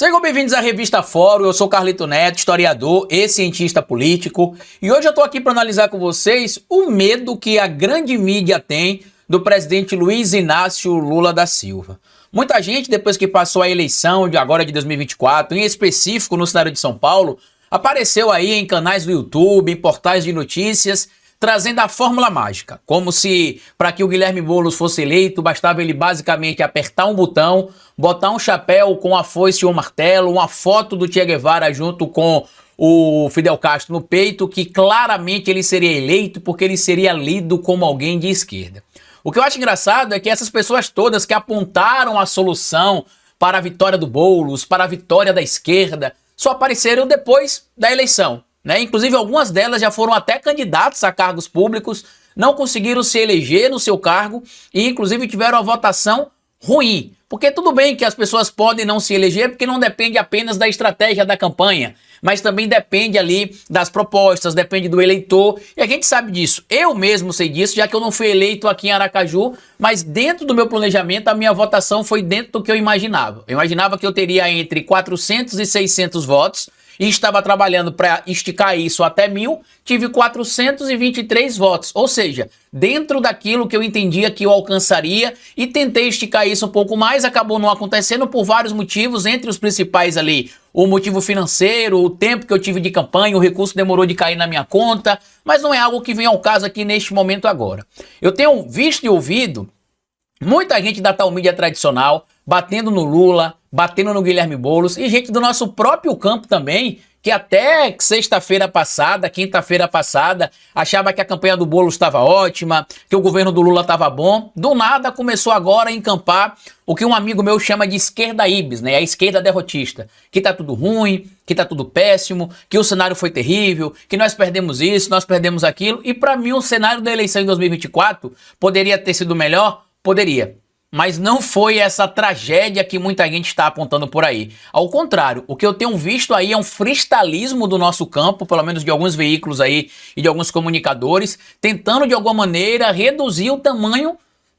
Sejam bem-vindos à Revista Fórum, eu sou Carlito Neto, historiador e cientista político, e hoje eu estou aqui para analisar com vocês o medo que a grande mídia tem do presidente Luiz Inácio Lula da Silva. Muita gente, depois que passou a eleição de agora de 2024, em específico no cenário de São Paulo, apareceu aí em canais do YouTube, em portais de notícias, trazendo a fórmula mágica, como se para que o Guilherme Boulos fosse eleito, bastava ele basicamente apertar um botão, botar um chapéu com a foice e um martelo, uma foto do Che Guevara junto com o Fidel Castro no peito, que claramente ele seria eleito porque ele seria lido como alguém de esquerda. O que eu acho engraçado é que essas pessoas todas que apontaram a solução para a vitória do Boulos, para a vitória da esquerda, só apareceram depois da eleição. Inclusive algumas delas já foram até candidatas a cargos públicos, não conseguiram se eleger no seu cargo e inclusive tiveram a votação ruim. Porque tudo bem que as pessoas podem não se eleger porque não depende apenas da estratégia da campanha, mas também depende ali das propostas, depende do eleitor, e a gente sabe disso. Eu mesmo sei disso, já que eu não fui eleito aqui em Aracaju, mas dentro do meu planejamento a minha votação foi dentro do que eu imaginava. Eu imaginava que eu teria entre 400 e 600 votos, e estava trabalhando para esticar isso até 1.000, tive 423 votos. Ou seja, dentro daquilo que eu entendia que eu alcançaria e tentei esticar isso um pouco mais, acabou não acontecendo por vários motivos, entre os principais ali, o motivo financeiro, o tempo que eu tive de campanha, o recurso demorou de cair na minha conta, mas não é algo que vem ao caso aqui neste momento agora. Eu tenho visto e ouvido muita gente da tal mídia tradicional batendo no Lula, batendo no Guilherme Boulos e gente do nosso próprio campo também, que até sexta-feira passada, quinta-feira passada, achava que a campanha do Boulos estava ótima, que o governo do Lula estava bom. Do nada começou agora a encampar o que um amigo meu chama de esquerda ibis, a esquerda derrotista, que tá tudo ruim, que tá tudo péssimo, que o cenário foi terrível, que nós perdemos isso, nós perdemos aquilo. E para mim o cenário da eleição em 2024 poderia ter sido melhor? Poderia. Mas não foi essa tragédia que muita gente está apontando por aí. Ao contrário, o que eu tenho visto aí é um freestylismo do nosso campo, pelo menos de alguns veículos aí e de alguns comunicadores, tentando de alguma maneira reduzir o tamanho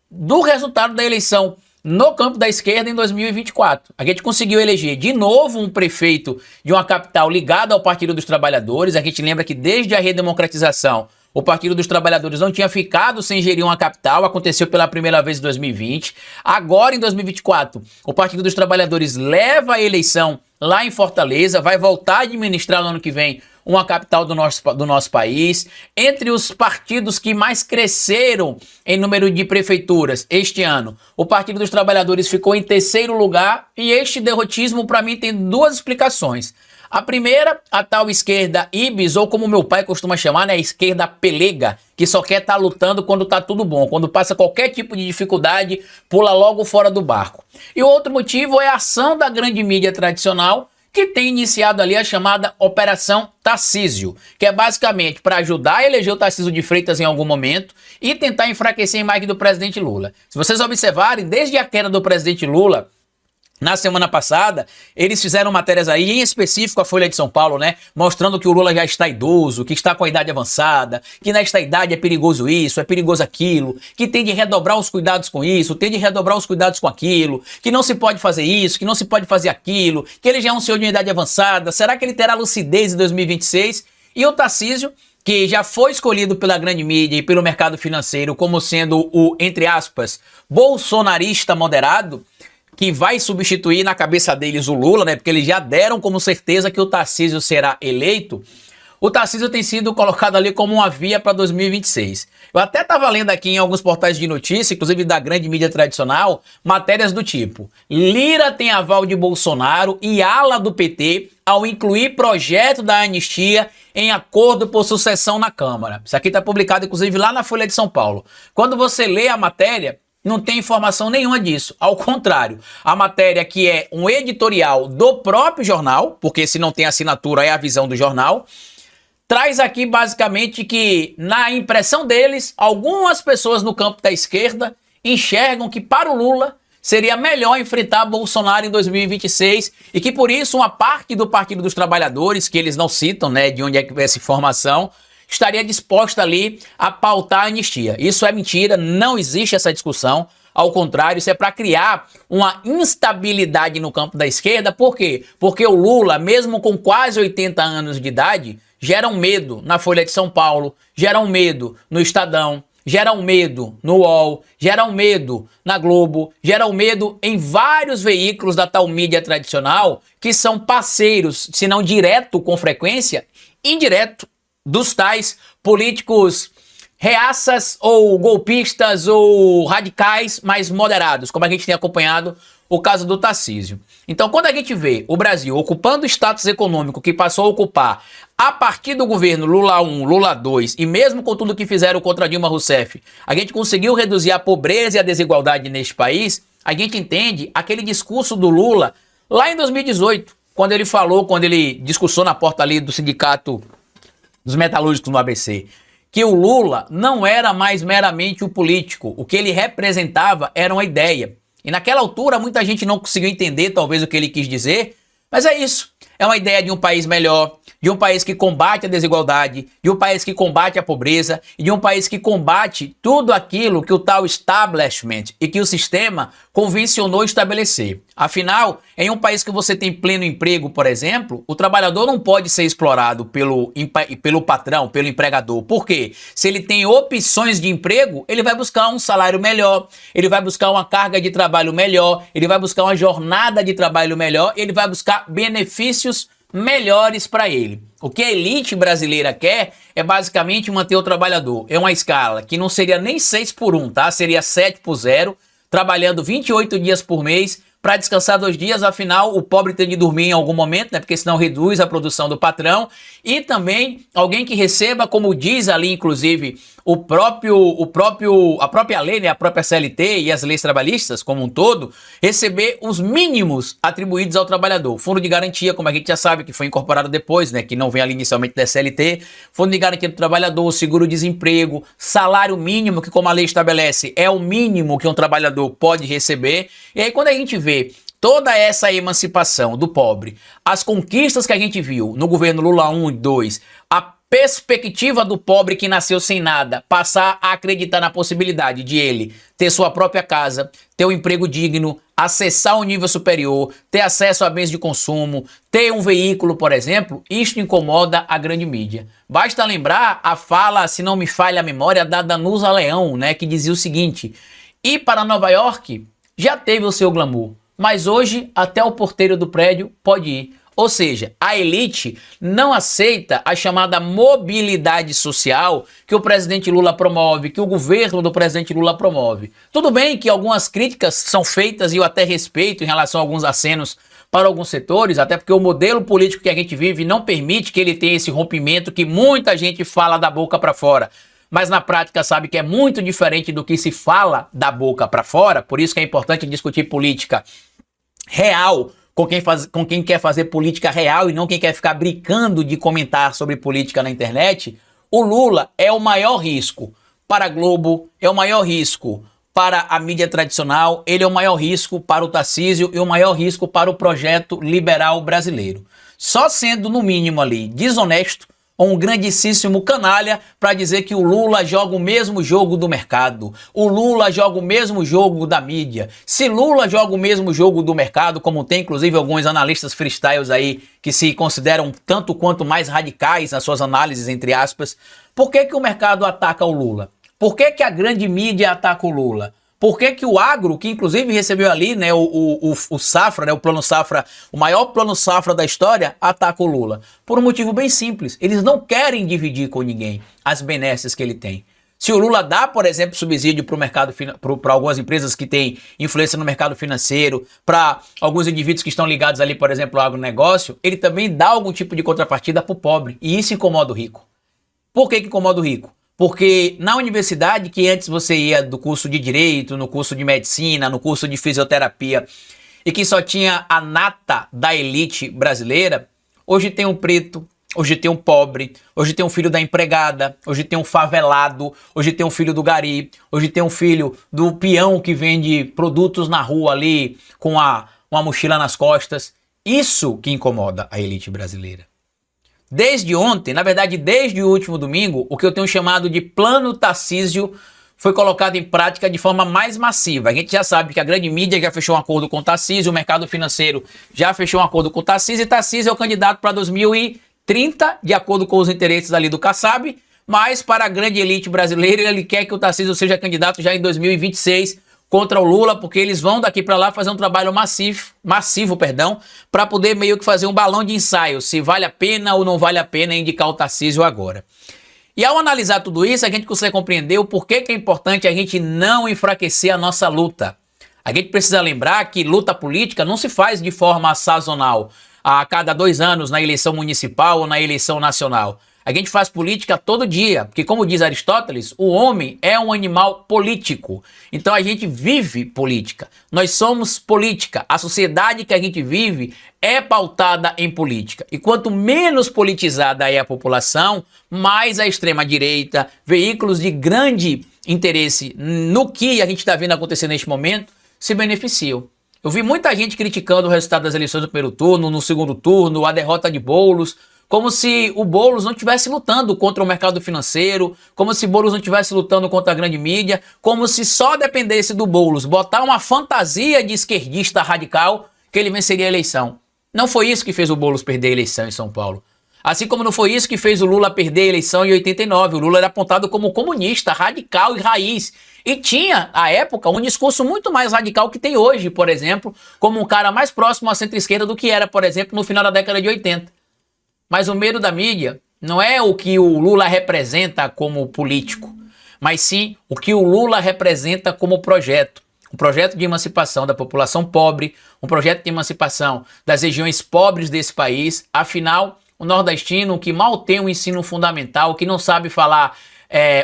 do resultado da eleição no campo da esquerda em 2024. A gente conseguiu eleger de novo um prefeito de uma capital ligada ao Partido dos Trabalhadores. A gente lembra que desde a redemocratização o Partido dos Trabalhadores não tinha ficado sem gerir uma capital, aconteceu pela primeira vez em 2020. Agora, em 2024, o Partido dos Trabalhadores leva a eleição lá em Fortaleza, vai voltar a administrar no ano que vem uma capital do nosso país. Entre os partidos que mais cresceram em número de prefeituras este ano, o Partido dos Trabalhadores ficou em terceiro lugar e este derrotismo, para mim, tem duas explicações. A primeira, a tal esquerda ibis, ou como meu pai costuma chamar, a esquerda pelega, que só quer estar lutando quando está tudo bom. Quando passa qualquer tipo de dificuldade, pula logo fora do barco. E o outro motivo é a ação da grande mídia tradicional, que tem iniciado ali a chamada Operação Tarcísio, que é basicamente para ajudar a eleger o Tarcísio de Freitas em algum momento e tentar enfraquecer a imagem do presidente Lula. Se vocês observarem, desde a queda do presidente Lula, na semana passada, eles fizeram matérias aí, em específico a Folha de São Paulo, mostrando que o Lula já está idoso, que está com a idade avançada, que nesta idade é perigoso isso, é perigoso aquilo, que tem de redobrar os cuidados com isso, tem de redobrar os cuidados com aquilo, que não se pode fazer isso, que não se pode fazer aquilo, que ele já é um senhor de idade avançada, será que ele terá lucidez em 2026? E o Tarcísio, que já foi escolhido pela grande mídia e pelo mercado financeiro como sendo o, entre aspas, bolsonarista moderado, que vai substituir na cabeça deles o Lula, porque eles já deram como certeza que o Tarcísio será eleito. O Tarcísio tem sido colocado ali como uma via para 2026. Eu até estava lendo aqui em alguns portais de notícia, inclusive da grande mídia tradicional, matérias do tipo: Lira tem aval de Bolsonaro e ala do PT ao incluir projeto da anistia em acordo por sucessão na Câmara. Isso aqui está publicado inclusive lá na Folha de São Paulo. Quando você lê a matéria, não tem informação nenhuma disso. Ao contrário, a matéria, que é um editorial do próprio jornal, porque se não tem assinatura é a visão do jornal, traz aqui basicamente que, na impressão deles, algumas pessoas no campo da esquerda enxergam que para o Lula seria melhor enfrentar Bolsonaro em 2026 e que por isso uma parte do Partido dos Trabalhadores, que eles não citam, de onde é que vem essa informação, estaria disposta ali a pautar a anistia. Isso é mentira, não existe essa discussão. Ao contrário, isso é para criar uma instabilidade no campo da esquerda. Por quê? Porque o Lula, mesmo com quase 80 anos de idade, gera um medo na Folha de São Paulo, gera um medo no Estadão, gera um medo no UOL, gera um medo na Globo, gera um medo em vários veículos da tal mídia tradicional que são parceiros, se não direto com frequência, indireto dos tais políticos reaças ou golpistas ou radicais mais moderados, como a gente tem acompanhado o caso do Tarcísio. Então, quando a gente vê o Brasil ocupando o status econômico que passou a ocupar a partir do governo Lula 1, Lula 2, e mesmo com tudo que fizeram contra Dilma Rousseff, a gente conseguiu reduzir a pobreza e a desigualdade neste país, a gente entende aquele discurso do Lula lá em 2018, quando ele discursou na porta ali do Sindicato dos Metalúrgicos no ABC, que o Lula não era mais meramente o político, o que ele representava era uma ideia. E naquela altura muita gente não conseguiu entender talvez o que ele quis dizer, mas é isso. É uma ideia de um país melhor, de um país que combate a desigualdade, de um país que combate a pobreza e de um país que combate tudo aquilo que o tal establishment e que o sistema convencionou estabelecer. Afinal, em um país que você tem pleno emprego, por exemplo, o trabalhador não pode ser explorado pelo patrão, pelo empregador. Por quê? Se ele tem opções de emprego, ele vai buscar um salário melhor, ele vai buscar uma carga de trabalho melhor, ele vai buscar uma jornada de trabalho melhor, ele vai buscar benefícios melhores para ele. O que a elite brasileira quer é basicamente manter o trabalhador. É uma escala que não seria nem 6 por 1, tá? Seria 7 por 0, trabalhando 28 dias por mês para descansar 2 dias, afinal o pobre tem de dormir em algum momento, né? Porque senão reduz a produção do patrão. E também alguém que receba, como diz ali inclusive a própria lei, né? A própria CLT e as leis trabalhistas como um todo, receber os mínimos atribuídos ao trabalhador. Fundo de garantia, como a gente já sabe, que foi incorporado depois, né? Que não vem ali inicialmente da CLT. Fundo de garantia do trabalhador, seguro-desemprego, salário mínimo, que como a lei estabelece, é o mínimo que um trabalhador pode receber. E aí quando a gente vê toda essa emancipação do pobre, as conquistas que a gente viu no governo Lula 1 e 2, a perspectiva do pobre que nasceu sem nada, passar a acreditar na possibilidade de ele ter sua própria casa, ter um emprego digno, acessar um nível superior, ter acesso a bens de consumo, ter um veículo, por exemplo, isto incomoda a grande mídia. Basta lembrar a fala, se não me falha a memória, da Danusa Leão, né, que dizia o seguinte: ir para Nova York já teve o seu glamour, mas hoje até o porteiro do prédio pode ir. Ou seja, a elite não aceita a chamada mobilidade social que o presidente Lula promove, que o governo do presidente Lula promove. Tudo bem que algumas críticas são feitas e eu até respeito em relação a alguns acenos para alguns setores, até porque o modelo político que a gente vive não permite que ele tenha esse rompimento que muita gente fala da boca para fora, mas na prática sabe que é muito diferente do que se fala da boca para fora. Por isso que é importante discutir política real com quem quer fazer política real e não quem quer ficar brincando de comentar sobre política na internet. O Lula é o maior risco para a Globo, é o maior risco para a mídia tradicional, ele é o maior risco para o Tarcísio e o maior risco para o projeto liberal brasileiro. Só sendo, no mínimo ali, desonesto ou um grandíssimo canalha para dizer que o Lula joga o mesmo jogo do mercado, o Lula joga o mesmo jogo da mídia. Se Lula joga o mesmo jogo do mercado, como tem inclusive alguns analistas freestyles aí que se consideram tanto quanto mais radicais nas suas análises, entre aspas, por que que o mercado ataca o Lula? Por que que a grande mídia ataca o Lula? Por que que o agro, que inclusive recebeu ali, né, o Safra, né, o plano Safra, o maior plano Safra da história, ataca o Lula? Por um motivo bem simples. Eles não querem dividir com ninguém as benesses que ele tem. Se o Lula dá, por exemplo, subsídio para o mercado, para algumas empresas que têm influência no mercado financeiro, para alguns indivíduos que estão ligados ali, por exemplo, ao agronegócio, ele também dá algum tipo de contrapartida para o pobre. E isso incomoda o rico. Por que que incomoda o rico? Porque na universidade, que antes você ia do curso de Direito, no curso de Medicina, no curso de Fisioterapia, e que só tinha a nata da elite brasileira, hoje tem um preto, hoje tem um pobre, hoje tem um filho da empregada, hoje tem um favelado, hoje tem um filho do gari, hoje tem um filho do peão que vende produtos na rua ali com uma mochila nas costas. Isso que incomoda a elite brasileira. Desde ontem, na verdade desde o último domingo, o que eu tenho chamado de Plano Tarcísio foi colocado em prática de forma mais massiva. A gente já sabe que a grande mídia já fechou um acordo com o Tarcísio, o mercado financeiro já fechou um acordo com o Tarcísio, e Tarcísio é o candidato para 2030, de acordo com os interesses ali do Kassab, mas para a grande elite brasileira, ele quer que o Tarcísio seja candidato já em 2026 contra o Lula, porque eles vão daqui para lá fazer um trabalho massivo, para poder meio que fazer um balão de ensaio, se vale a pena ou não vale a pena indicar o Tarcísio agora. E ao analisar tudo isso, a gente consegue compreender o porquê que é importante a gente não enfraquecer a nossa luta. A gente precisa lembrar que luta política não se faz de forma sazonal, a cada 2 anos na eleição municipal ou na eleição nacional. A gente faz política todo dia, porque como diz Aristóteles, o homem é um animal político. Então a gente vive política, nós somos política, a sociedade que a gente vive é pautada em política. E quanto menos politizada é a população, mais a extrema-direita, veículos de grande interesse no que a gente está vendo acontecer neste momento, se beneficiam. Eu vi muita gente criticando o resultado das eleições do primeiro turno, no segundo turno, a derrota de Boulos, como se o Boulos não estivesse lutando contra o mercado financeiro, como se Boulos não estivesse lutando contra a grande mídia, como se só dependesse do Boulos botar uma fantasia de esquerdista radical que ele venceria a eleição. Não foi isso que fez o Boulos perder a eleição em São Paulo. Assim como não foi isso que fez o Lula perder a eleição em 89. O Lula era apontado como comunista, radical e raiz. E tinha, à época, um discurso muito mais radical que tem hoje, por exemplo, como um cara mais próximo à centro-esquerda do que era, por exemplo, no final da década de 80. Mas o medo da mídia não é o que o Lula representa como político, mas sim o que o Lula representa como projeto. Um projeto de emancipação da população pobre, um projeto de emancipação das regiões pobres desse país. Afinal, o nordestino que mal tem um ensino fundamental, que não sabe falar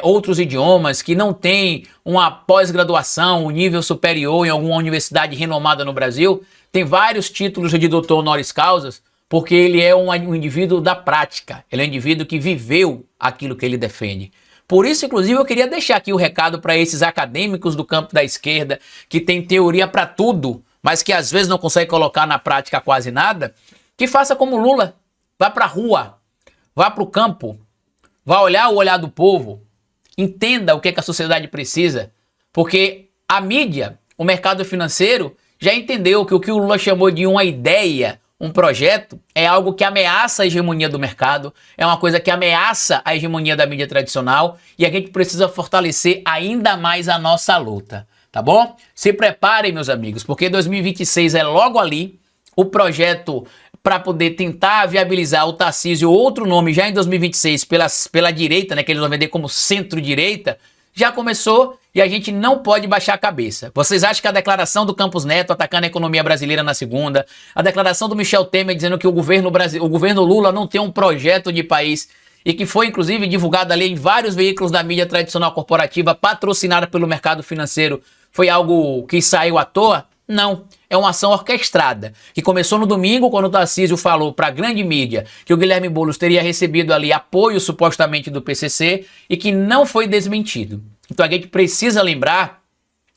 outros idiomas, que não tem uma pós-graduação, um nível superior em alguma universidade renomada no Brasil, tem vários títulos de doutor honoris causa, porque ele é um indivíduo da prática, ele é um indivíduo que viveu aquilo que ele defende. Por isso, inclusive, eu queria deixar aqui o recado para esses acadêmicos do campo da esquerda, que tem teoria para tudo, mas que às vezes não consegue colocar na prática quase nada, que faça como Lula, vá para a rua, vá para o campo, vá olhar o olhar do povo, entenda o que a sociedade precisa, porque a mídia, o mercado financeiro, já entendeu que o Lula chamou de uma ideia, um projeto, é algo que ameaça a hegemonia do mercado, é uma coisa que ameaça a hegemonia da mídia tradicional e a gente precisa fortalecer ainda mais a nossa luta, tá bom? Se preparem, meus amigos, porque 2026 é logo ali, o projeto para poder tentar viabilizar o Tarcísio, outro nome, já em 2026 pela direita, né, que eles vão vender como centro-direita, já começou e a gente não pode baixar a cabeça. Vocês acham que a declaração do Campos Neto atacando a economia brasileira na segunda, a declaração do Michel Temer dizendo que o governo Lula não tem um projeto de país e que foi inclusive divulgado ali em vários veículos da mídia tradicional corporativa patrocinada pelo mercado financeiro, foi algo que saiu à toa? Não, é uma ação orquestrada, que começou no domingo, quando o Tarcísio falou para a grande mídia que o Guilherme Boulos teria recebido ali apoio supostamente do PCC e que não foi desmentido. Então a gente precisa lembrar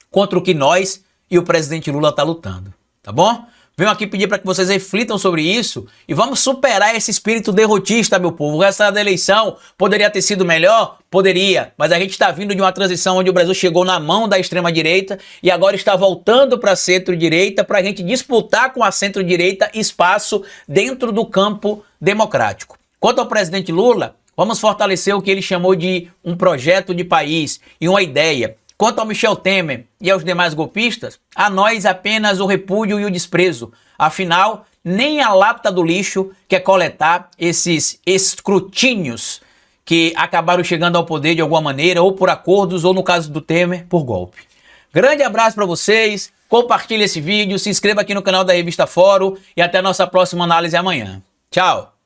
contra o que nós e o presidente Lula tá lutando, tá bom? Venho aqui pedir para que vocês reflitam sobre isso e vamos superar esse espírito derrotista, meu povo. O resultado da eleição poderia ter sido melhor? Poderia, mas a gente está vindo de uma transição onde o Brasil chegou na mão da extrema-direita e agora está voltando para a centro-direita para a gente disputar com a centro-direita espaço dentro do campo democrático. Quanto ao presidente Lula, vamos fortalecer o que ele chamou de um projeto de país e uma ideia. Quanto ao Michel Temer e aos demais golpistas, a nós apenas o repúdio e o desprezo. Afinal, nem a lata do lixo quer coletar esses escrutínios que acabaram chegando ao poder de alguma maneira, ou por acordos, ou no caso do Temer, por golpe. Grande abraço para vocês, compartilhe esse vídeo, se inscreva aqui no canal da Revista Fórum e até a nossa próxima análise amanhã. Tchau!